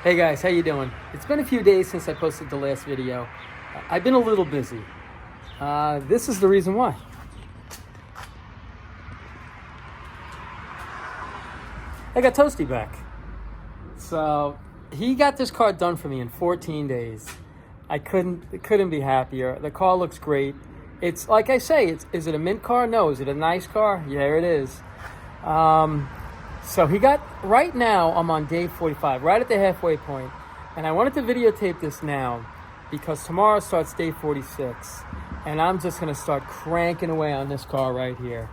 Hey guys, how you doing? It's been a few days since I posted the last video. I've been a little busy. This is the reason why. I got Toasty back. So he got this car done for me in 14 days. I couldn't be happier. The car looks great. It's like I say, is it a mint car? No. Is it a nice car? Yeah, it is. So he got, right now I'm on day 45, right at the halfway point. And I wanted to videotape this now because tomorrow starts day 46. And I'm just going to start cranking away on this car right here.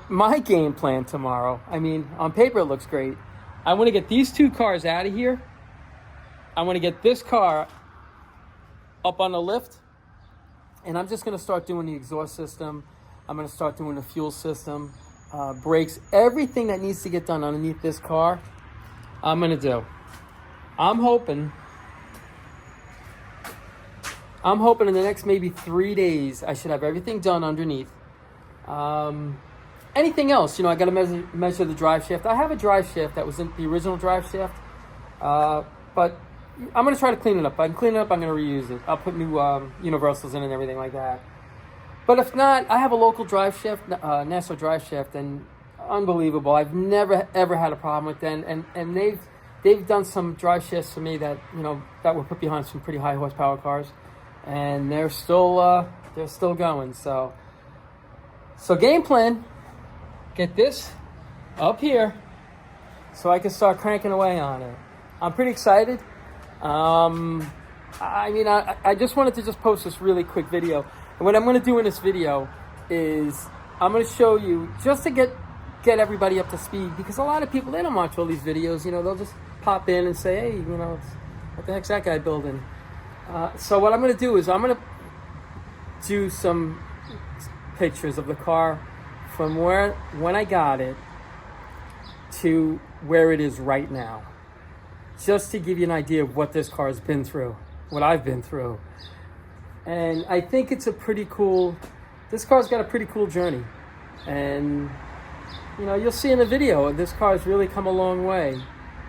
My game plan tomorrow, I mean, on paper it looks great. I want to get these two cars out of here. I want to get this car up on the lift. And I'm just going to start doing the exhaust system. I'm going to start doing the fuel system. Brakes, everything that needs to get done underneath this car, I'm going to do. I'm hoping in the next maybe 3 days, I should have everything done underneath. Anything else, I got to measure the drive shaft. I have a drive shaft that was in the original drive shaft, but I'm going to try to clean it up. I can clean it up, I'm going to reuse it. I'll put new universals in and everything like that. But if not, I have a local drive shaft, NASA drive shaft, and unbelievable. I've never ever had a problem with them, and they've done some drive shafts for me that that were put behind some pretty high horsepower cars, and they're still going. So game plan, get this up here so I can start cranking away on it. I'm pretty excited. I just wanted to just post this really quick video. And what I'm going to do in this video is I'm going to show you, just to get everybody up to speed, because a lot of people, they don't watch all these videos. They'll just pop in and say, hey, what the heck's that guy building? So what I'm going to do is I'm going to do some pictures of the car from when I got it to where it is right now, just to give you an idea of what this car has been through, what I've been through. And I think it's this car's got a pretty cool journey. And, you'll see in the video, this car's really come a long way.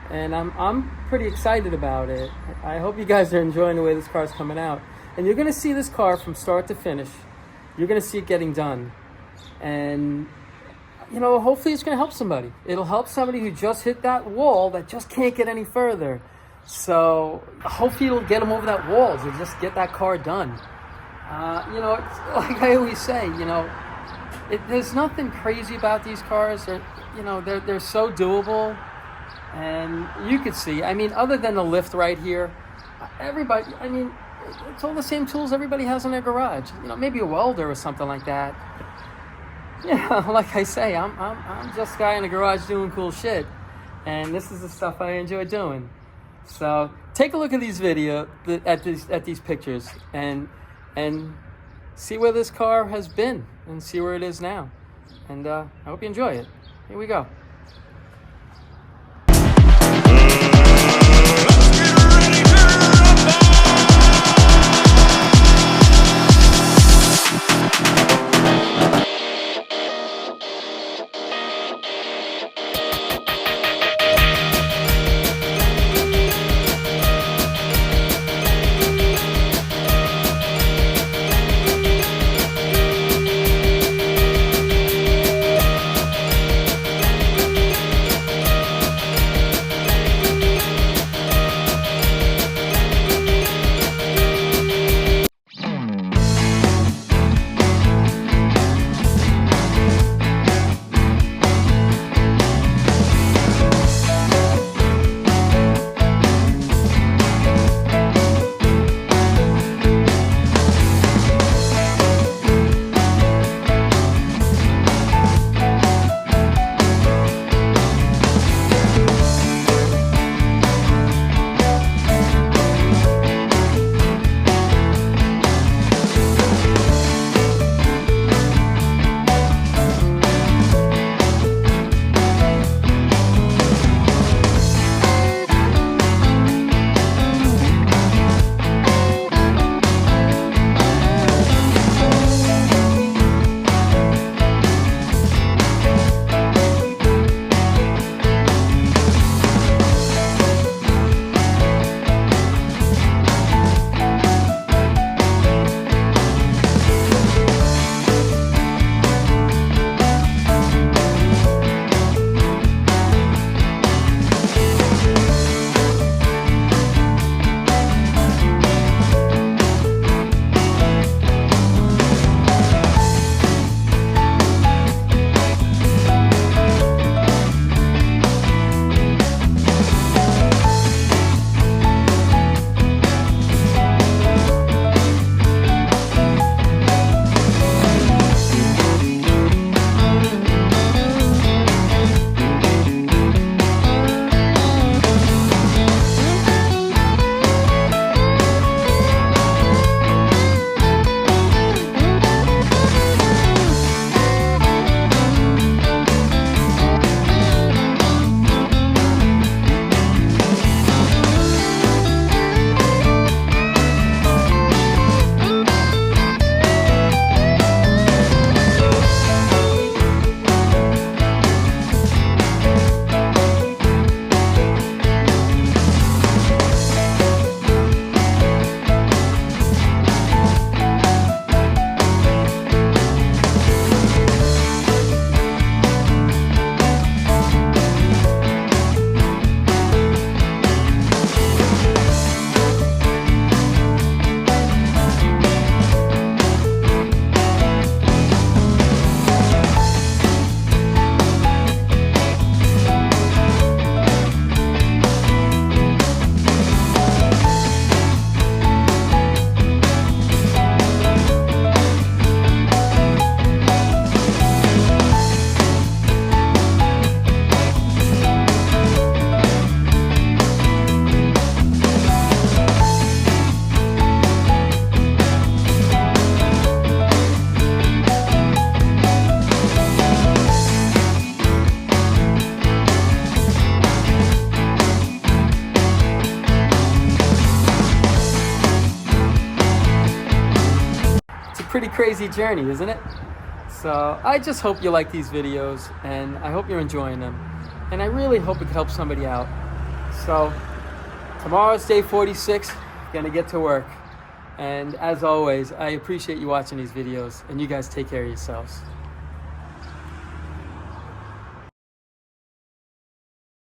And I'm pretty excited about it. I hope you guys are enjoying the way this car's coming out. And you're going to see this car from start to finish. You're going to see it getting done. And, hopefully it's going to help somebody. It'll help somebody who just hit that wall that just can't get any further. So hopefully it'll get them over that wall to just get that car done. It's like I always say, there's nothing crazy about these cars. They're so doable. And you could see, other than the lift right here, everybody, it's all the same tools everybody has in their garage. Maybe a welder or something like that. Like I say, I'm just a guy in the garage doing cool shit. And this is the stuff I enjoy doing. So take a look at these at these pictures and see where this car has been and see where it is now. And I hope you enjoy it. Here we go. pretty crazy journey, isn't it? So I just hope you like these videos, and I hope you're enjoying them. And I really hope it could help somebody out. So tomorrow's day 46, gonna get to work. And as always, I appreciate you watching these videos, and you guys take care of yourselves.